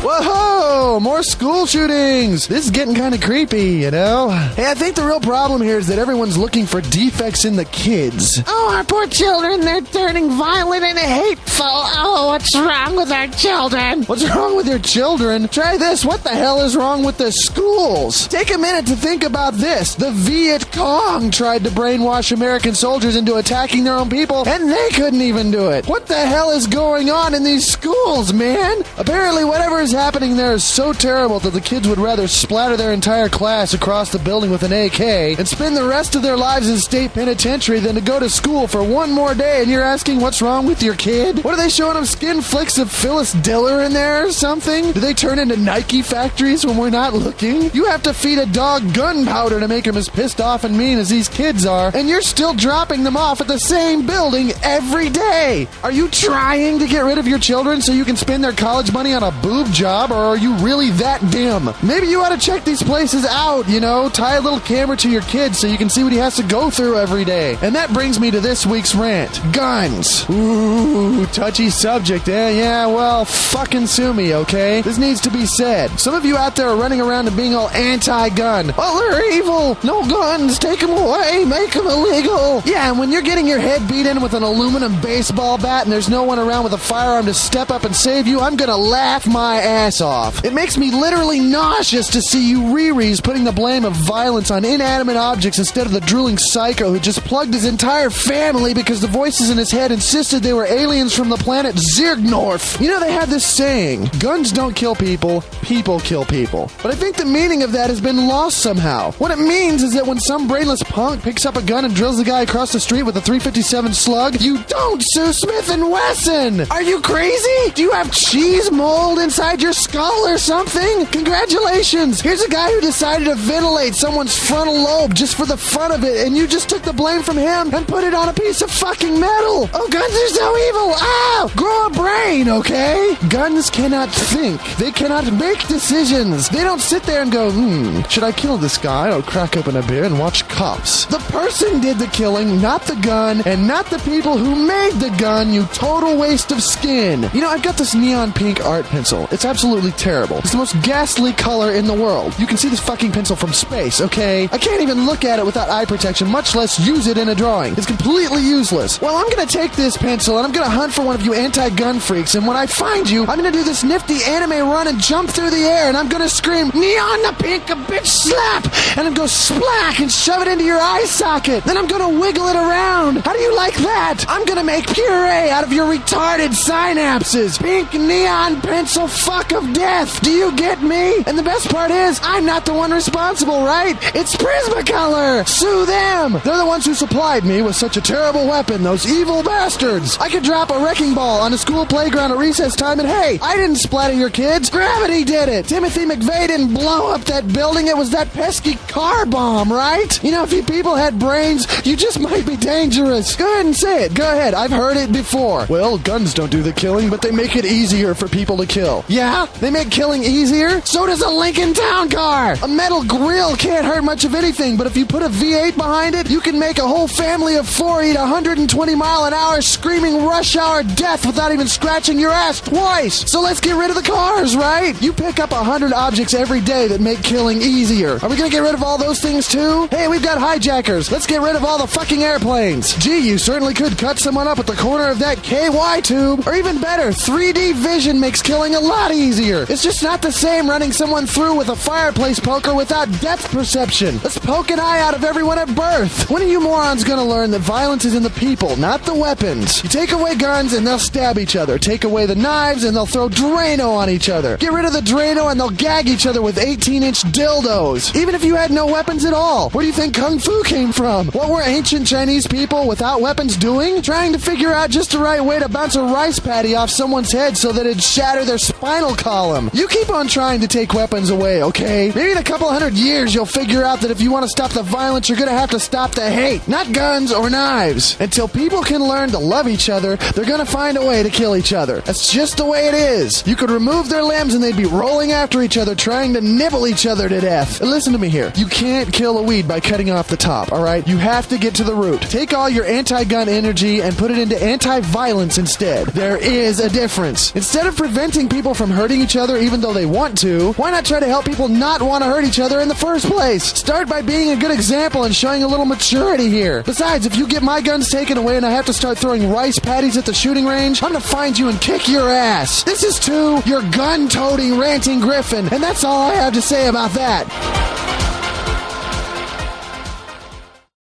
Whoa, more school shootings. This is getting kind of creepy, you know? Hey, I think the real problem here is that everyone's looking for defects in the kids. Oh, our poor children, they're turning violent and hateful. Oh, what's wrong with our children? What's wrong with your children? Try this. What the hell is wrong with the schools? Take a minute to think about this. The Viet Cong tried to brainwash American soldiers into attacking their own people, and they couldn't even do it. What the hell is going on in these schools, man? Apparently, whatever is happening there is so terrible that the kids would rather splatter their entire class across the building with an AK and spend the rest of their lives in state penitentiary than to go to school for one more day. And you're asking what's wrong with your kid? What are they showing them, skin flicks of Phyllis Diller in there or something? Do they turn into Nike factories when we're not looking? You have to feed a dog gunpowder to make him as pissed off and mean as these kids are, and you're still dropping them off at the same building every day. Are you trying to get rid of your children so you can spend their college money on a boob job, or are you really that dim? Maybe you ought to check these places out, you know? Tie a little camera to your kid so you can see what he has to go through every day. And that brings me to this week's rant. Guns. Ooh, touchy subject, eh? Yeah, well, fucking sue me, okay? This needs to be said. Some of you out there are running around and being all anti-gun. Oh, they're evil. No guns. Take them away. Make them illegal. Yeah, and when you're getting your head beat in with an aluminum baseball bat and there's no one around with a firearm to step up and save you, I'm gonna laugh my ass off. It makes me literally nauseous to see you Riri's putting the blame of violence on inanimate objects instead of the drooling psycho who just plugged his entire family because the voices in his head insisted they were aliens from the planet Zirgnorf. You know, they have this saying, guns don't kill people, people kill people. But I think the meaning of that has been lost somehow. What it means is that when some brainless punk picks up a gun and drills the guy across the street with a .357 slug, you don't sue Smith & Wesson! Are you crazy? Do you have cheese mold inside your skull or something? Congratulations! Here's a guy who decided to ventilate someone's frontal lobe just for the fun of it, and you just took the blame from him and put it on a piece of fucking metal! Oh, guns are so evil! Ow! Grow a brain, okay? Guns cannot think. They cannot make decisions. They don't sit there and go, should I kill this guy or crack open a beer and watch Cops? The person did the killing, not the gun, and not the people who made the gun, you total waste of skin. You know, I've got this neon pink art pencil. It's absolutely terrible. It's the most ghastly color in the world. You can see this fucking pencil from space, okay? I can't even look at it without eye protection, much less use it in a drawing. It's completely useless. Well, I'm gonna take this pencil and I'm gonna hunt for one of you anti-gun freaks, and when I find you, I'm gonna do this nifty anime run and jump through the air, and I'm gonna scream, "Neon the pink, a bitch slap!" and then go splack and shove it into your eye socket. Then I'm gonna wiggle it around. How do you like that? I'm gonna make puree out of your retarded synapses. Pink neon pencil fuck of death. Do you get me? And the best part is, I'm not the one responsible, right? It's Prismacolor. Sue them. They're the ones who supplied me with such a terrible weapon, those evil bastards. I could drop a wrecking ball on a school playground at recess time and hey, I didn't splatter your kids. Gravity did it. Timothy McVeigh didn't blow up that building. It was that pesky car bomb, right? You know, if you people had brains, you just might be dangerous. Go ahead and say it. Go ahead. I've heard it before. Well, guns don't do the killing, but they make it easier for people to kill. Yeah? They make killing easier? So does a Lincoln Town Car. A metal grill can't hurt much of anything, but if you put a V8 behind it, you can make a whole family of four eat 120-mile-an-hour screaming rush hour death without even scratching your ass twice. So let's get rid of the cars, right? You pick up 100 objects every day that make killing easier. Are we gonna get rid of all those things too? Hey, we've got hijackers. Let's get rid of all the fucking airplanes. Gee, you certainly could cut someone up at the corner of that KY tube. Or even better, 3D vision makes killing a lot easier. It's just not the same running someone through with a fireplace poker without depth perception. Let's poke an eye out of everyone at birth. When are you morons gonna learn that violence is in the people, not the weapons? You take away guns and they'll stab each other. Take away the knives and they'll throw Drano on each other. Get rid of the Drano and they'll gag each other with 18-inch dildos. Even if you had no weapons at all. Where do you think Kung Fu came from? What were ancient Chinese people without weapons doing? Trying to figure out just the right way to bounce a rice patty off someone's head so that it'd shatter their spinal column. You keep on trying to take weapons away, okay? Maybe in a couple hundred years you'll figure out that if you want to stop the violence, you're gonna have to stop the hate. Not guns or knives. Until people can learn to love each other, they're gonna find a way to kill each other. That's just the way it is. You could remove their limbs and they'd be rolling after each other trying to nibble each other to death. And listen to me here. You can't kill a weed by cutting starting off the top, all right? You have to get to the root. Take all your anti-gun energy and put it into anti-violence instead. There is a difference. Instead of preventing people from hurting each other even though they want to, why not try to help people not want to hurt each other in the first place? Start by being a good example and showing a little maturity here. Besides, if you get my guns taken away and I have to start throwing rice patties at the shooting range, I'm gonna find you and kick your ass. This is to your gun-toting, ranting Gryphon, and that's all I have to say about that.